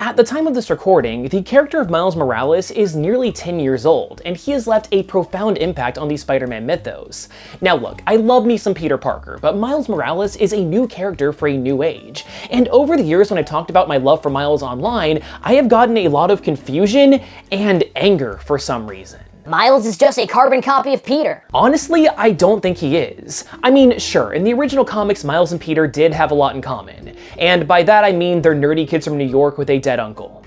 At the time of this recording, the character of Miles Morales is nearly 10 years old, and he has left a profound impact on the Spider-Man mythos. Now look, I love me some Peter Parker, but Miles Morales is a new character for a new age. And over the years when I talked about my love for Miles online, I have gotten a lot of confusion and anger for some reason. Miles is just a carbon copy of Peter. Honestly, I don't think he is. I mean, sure, in the original comics, Miles and Peter did have a lot in common. And by that I mean they're nerdy kids from New York with a dead uncle.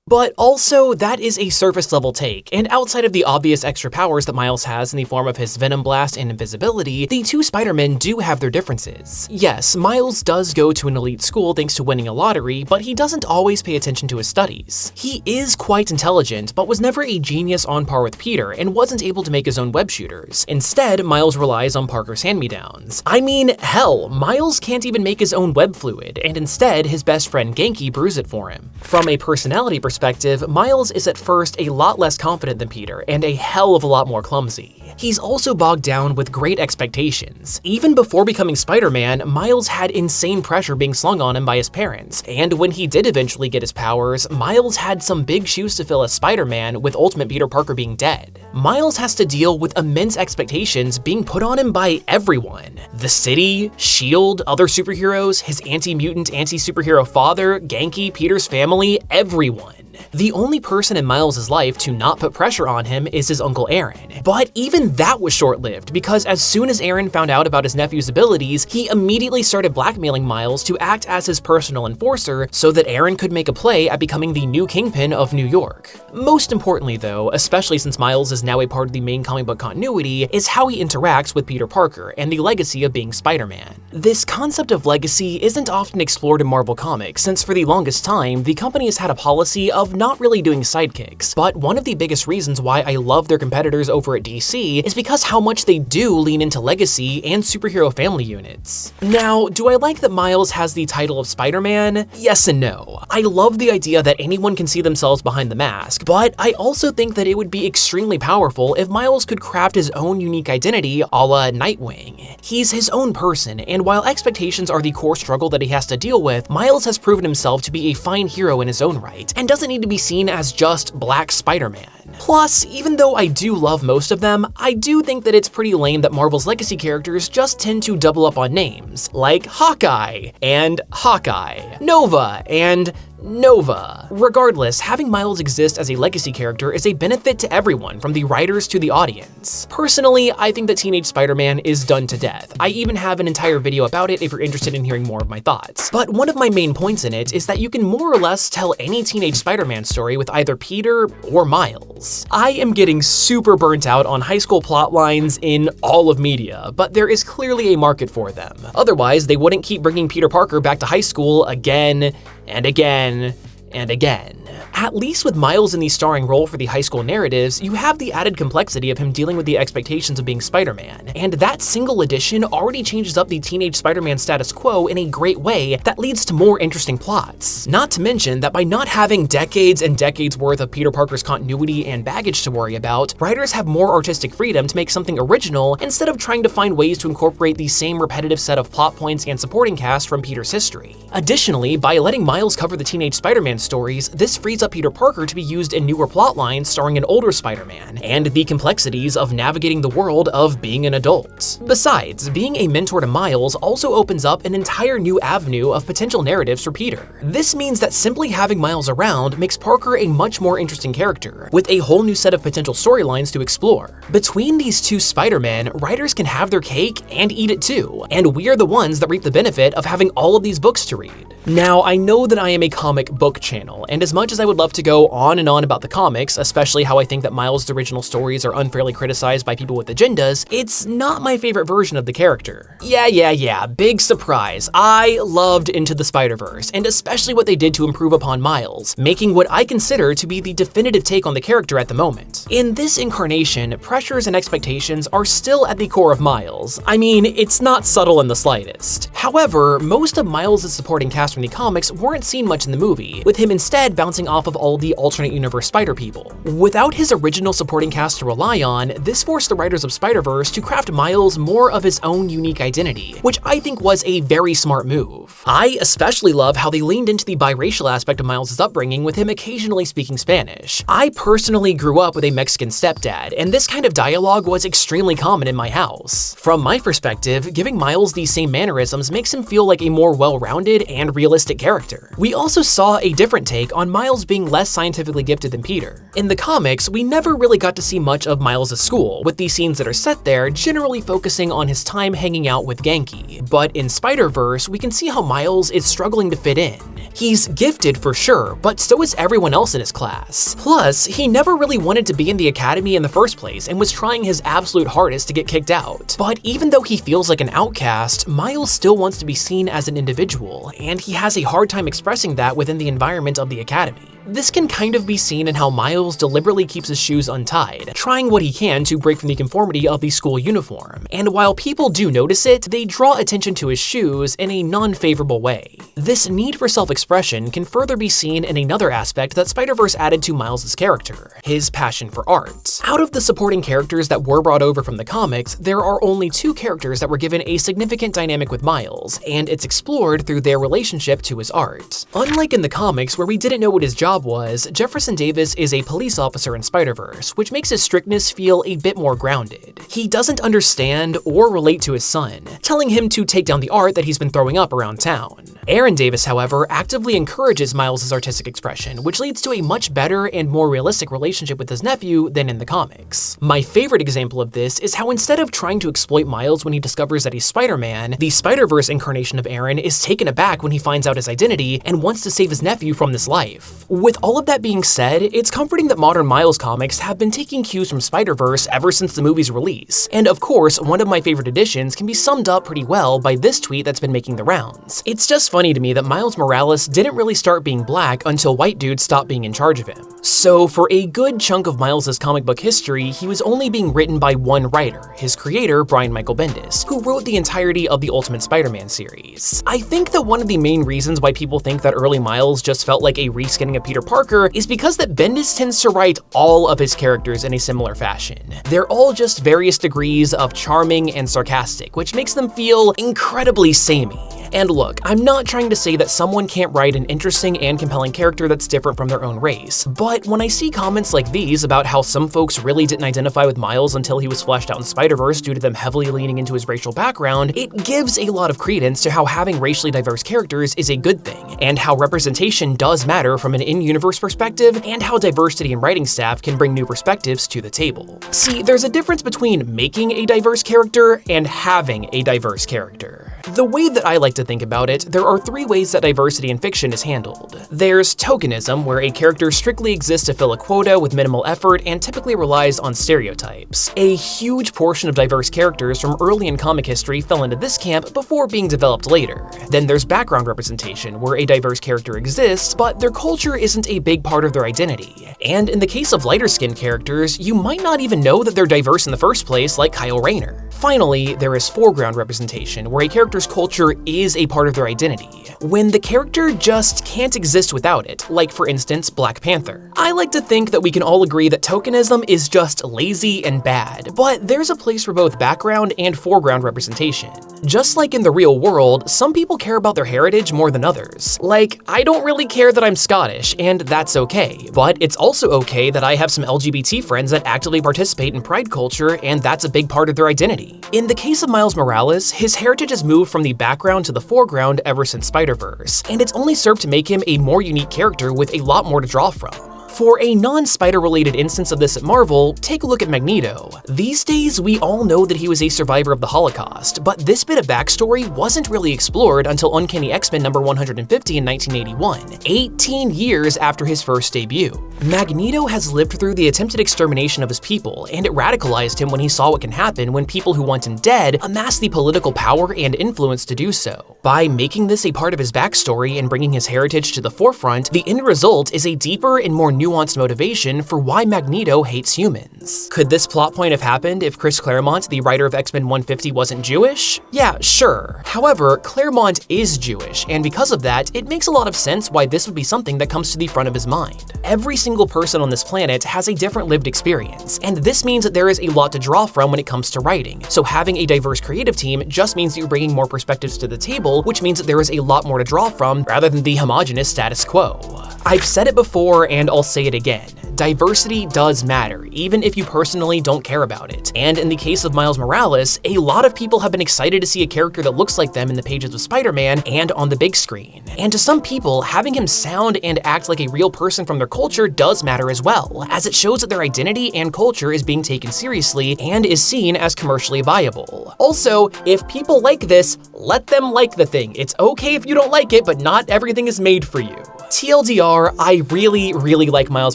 But also, that is a surface-level take, and outside of the obvious extra powers that Miles has in the form of his Venom Blast and invisibility, the two Spider-Men do have their differences. Yes, Miles does go to an elite school thanks to winning a lottery, but he doesn't always pay attention to his studies. He is quite intelligent, but was never a genius on par with Peter, and wasn't able to make his own web shooters. Instead, Miles relies on Parker's hand-me-downs. I mean, hell, Miles can't even make his own web fluid, and instead, his best friend Genki brews it for him. From a personality perspective, Miles is at first a lot less confident than Peter, and a hell of a lot more clumsy. He's also bogged down with great expectations. Even before becoming Spider-Man, Miles had insane pressure being slung on him by his parents, and when he did eventually get his powers, Miles had some big shoes to fill as Spider-Man, with Ultimate Peter Parker being dead. Miles has to deal with immense expectations being put on him by everyone. The city, S.H.I.E.L.D., other superheroes, his anti-mutant, anti-superhero father, Genki, Peter's family, everyone. The only person in Miles' life to not put pressure on him is his uncle Aaron. But even that was short-lived, because as soon as Aaron found out about his nephew's abilities, he immediately started blackmailing Miles to act as his personal enforcer so that Aaron could make a play at becoming the new Kingpin of New York. Most importantly though, especially since Miles is now a part of the main comic book continuity, is how he interacts with Peter Parker and the legacy of being Spider-Man. This concept of legacy isn't often explored in Marvel Comics, since for the longest time, the company has had a policy of not really doing sidekicks, but one of the biggest reasons why I love their competitors over at DC is because how much they do lean into legacy and superhero family units. Now, do I like that Miles has the title of Spider-Man? Yes and no. I love the idea that anyone can see themselves behind the mask, but I also think that it would be extremely powerful if Miles could craft his own unique identity a la Nightwing. He's his own person, and while expectations are the core struggle that he has to deal with, Miles has proven himself to be a fine hero in his own right, and doesn't need to be seen as just Black Spider-Man. Plus, even though I do love most of them, I do think that it's pretty lame that Marvel's legacy characters just tend to double up on names, like Hawkeye, and Hawkeye, Nova, and Nova. Regardless, having Miles exist as a legacy character is a benefit to everyone, from the writers to the audience. Personally, I think that Teenage Spider-Man is done to death. I even have an entire video about it if you're interested in hearing more of my thoughts. But one of my main points in it is that you can more or less tell any Teenage Spider-Man story with either Peter or Miles. I am getting super burnt out on high school plot lines in all of media, but there is clearly a market for them. Otherwise, they wouldn't keep bringing Peter Parker back to high school again and again and again. At least with Miles in the starring role for the high school narratives, you have the added complexity of him dealing with the expectations of being Spider-Man, and that single addition already changes up the teenage Spider-Man status quo in a great way that leads to more interesting plots. Not to mention that by not having decades and decades worth of Peter Parker's continuity and baggage to worry about, writers have more artistic freedom to make something original instead of trying to find ways to incorporate the same repetitive set of plot points and supporting cast from Peter's history. Additionally, by letting Miles cover the teenage Spider-Man stories, this frees up Peter Parker to be used in newer plotlines starring an older Spider-Man, and the complexities of navigating the world of being an adult. Besides, being a mentor to Miles also opens up an entire new avenue of potential narratives for Peter. This means that simply having Miles around makes Parker a much more interesting character, with a whole new set of potential storylines to explore. Between these two Spider-Men, writers can have their cake and eat it too, and we are the ones that reap the benefit of having all of these books to read. Now, I know that I am a comic book channel, and as much as I would love to go on and on about the comics, especially how I think that Miles' original stories are unfairly criticized by people with agendas, it's not my favorite version of the character. Yeah, big surprise. I loved Into the Spider-Verse, and especially what they did to improve upon Miles, making what I consider to be the definitive take on the character at the moment. In this incarnation, pressures and expectations are still at the core of Miles. I mean, it's not subtle in the slightest. However, most of Miles' supporting cast from the comics weren't seen much in the movie, with him instead bouncing off of all the alternate universe Spider people. Without his original supporting cast to rely on, this forced the writers of SpiderVerse to craft Miles more of his own unique identity, which I think was a very smart move. I especially love how they leaned into the biracial aspect of Miles' upbringing, with him occasionally speaking Spanish. I personally grew up with a Mexican stepdad, and this kind of dialogue was extremely common in my house. From my perspective, giving Miles these same mannerisms makes him feel like a more well-rounded and realistic character. We also saw a different take on Miles being less scientifically gifted than Peter. In the comics, we never really got to see much of Miles' school, with these scenes that are set there generally focusing on his time hanging out with Genki. But in SpiderVerse, we can see how Miles is struggling to fit in. He's gifted for sure, but so is everyone else in his class. Plus, he never really wanted to be in the academy in the first place and was trying his absolute hardest to get kicked out. But even though he feels like an outcast, Miles still wants to be seen as an individual, and he has a hard time expressing that within the environment of the academy. This can kind of be seen in how Miles deliberately keeps his shoes untied, trying what he can to break from the conformity of the school uniform, and while people do notice it, they draw attention to his shoes in a non-favorable way. This need for self-expression can further be seen in another aspect that SpiderVerse added to Miles' character, his passion for art. Out of the supporting characters that were brought over from the comics, there are only 2 characters that were given a significant dynamic with Miles, and it's explored through their relationship to his art. Unlike in the comics, where we didn't know what his job was, Jefferson Davis is a police officer in SpiderVerse, which makes his strictness feel a bit more grounded. He doesn't understand or relate to his son, telling him to take down the art that he's been throwing up around town. Aaron Davis, however, actively encourages Miles' artistic expression, which leads to a much better and more realistic relationship with his nephew than in the comics. My favorite example of this is how instead of trying to exploit Miles when he discovers that he's Spider-Man, the SpiderVerse incarnation of Aaron is taken aback when he finds out his identity and wants to save his nephew from this life. With all of that being said, it's comforting that modern Miles comics have been taking cues from SpiderVerse ever since the movie's release, and of course, one of my favorite additions can be summed up pretty well by this tweet that's been making the rounds. It's just funny to me that Miles Morales didn't really start being black until white dudes stopped being in charge of him. So for a good chunk of Miles' comic book history, he was only being written by one writer, his creator, Brian Michael Bendis, who wrote the entirety of the Ultimate Spider-Man series. I think that one of the main reasons why people think that early Miles just felt like a reskinning of Peter Parker is because that Bendis tends to write all of his characters in a similar fashion. They're all just various degrees of charming and sarcastic, which makes them feel incredibly samey. And look, I'm not trying to say that someone can't write an interesting and compelling character that's different from their own race, but when I see comments like these about how some folks really didn't identify with Miles until he was fleshed out in SpiderVerse due to them heavily leaning into his racial background, it gives a lot of credence to how having racially diverse characters is a good thing, and how representation does matter from an in-universe perspective, and how diversity in writing staff can bring new perspectives to the table. See, there's a difference between making a diverse character and having a diverse character. The way that I like to think about it, there are 3 ways that diversity in fiction is handled. There's tokenism, where a character strictly exists to fill a quota with minimal effort and typically relies on stereotypes. A huge portion of diverse characters from early in comic history fell into this camp before being developed later. Then there's background representation, where a diverse character exists, but their culture isn't a big part of their identity. And in the case of lighter-skinned characters, you might not even know that they're diverse in the first place, like Kyle Rayner. Finally, there is foreground representation, where a character's culture is a part of their identity, when the character just can't exist without it, like for instance, Black Panther. I like to think that we can all agree that tokenism is just lazy and bad, but there's a place for both background and foreground representation. Just like in the real world, some people care about their heritage more than others. Like, I don't really care that I'm Scottish, and that's okay, but it's also okay that I have some LGBT friends that actively participate in pride culture, and that's a big part of their identity. In the case of Miles Morales, his heritage has moved from the background to the foreground ever since SpiderVerse, and it's only served to make him a more unique character with a lot more to draw from. For a non-Spider-related instance of this at Marvel, take a look at Magneto. These days, we all know that he was a survivor of the Holocaust, but this bit of backstory wasn't really explored until Uncanny X-Men number 150 in 1981, 18 years after his first debut. Magneto has lived through the attempted extermination of his people, and it radicalized him when he saw what can happen when people who want him dead amass the political power and influence to do so. By making this a part of his backstory and bringing his heritage to the forefront, the end result is a deeper and more nuanced motivation for why Magneto hates humans. Could this plot point have happened if Chris Claremont, the writer of X-Men 150, wasn't Jewish? Yeah, sure. However, Claremont is Jewish, and because of that, it makes a lot of sense why this would be something that comes to the front of his mind. Every single person on this planet has a different lived experience, and this means that there is a lot to draw from when it comes to writing. So having a diverse creative team just means that you're bringing more perspectives to the table, which means that there is a lot more to draw from rather than the homogenous status quo. I've said it before and I'll say it again. Diversity does matter, even if you personally don't care about it. And in the case of Miles Morales, a lot of people have been excited to see a character that looks like them in the pages of Spider-Man and on the big screen. And to some people, having him sound and act like a real person from their culture does matter as well, as it shows that their identity and culture is being taken seriously and is seen as commercially viable. Also, if people like this, let them like the thing. It's okay if you don't like it, but not everything is made for you. TLDR, I really like Miles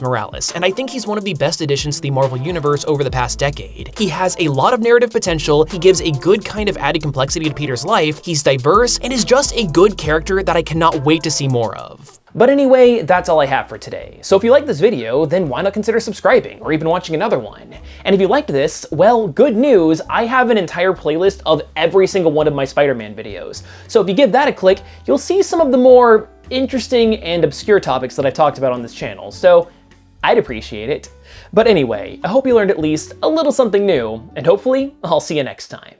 Morales, and I think he's one of the best additions to the Marvel Universe over the past decade. He has a lot of narrative potential, he gives a good kind of added complexity to Peter's life, he's diverse, and is just a good character that I cannot wait to see more of. But anyway, that's all I have for today. So if you like this video, then why not consider subscribing or even watching another one? And if you liked this, well, good news, I have an entire playlist of every single one of my Spider-Man videos. So if you give that a click, you'll see some of the more interesting and obscure topics that I've talked about on this channel, so I'd appreciate it. But anyway, I hope you learned at least a little something new, and hopefully I'll see you next time.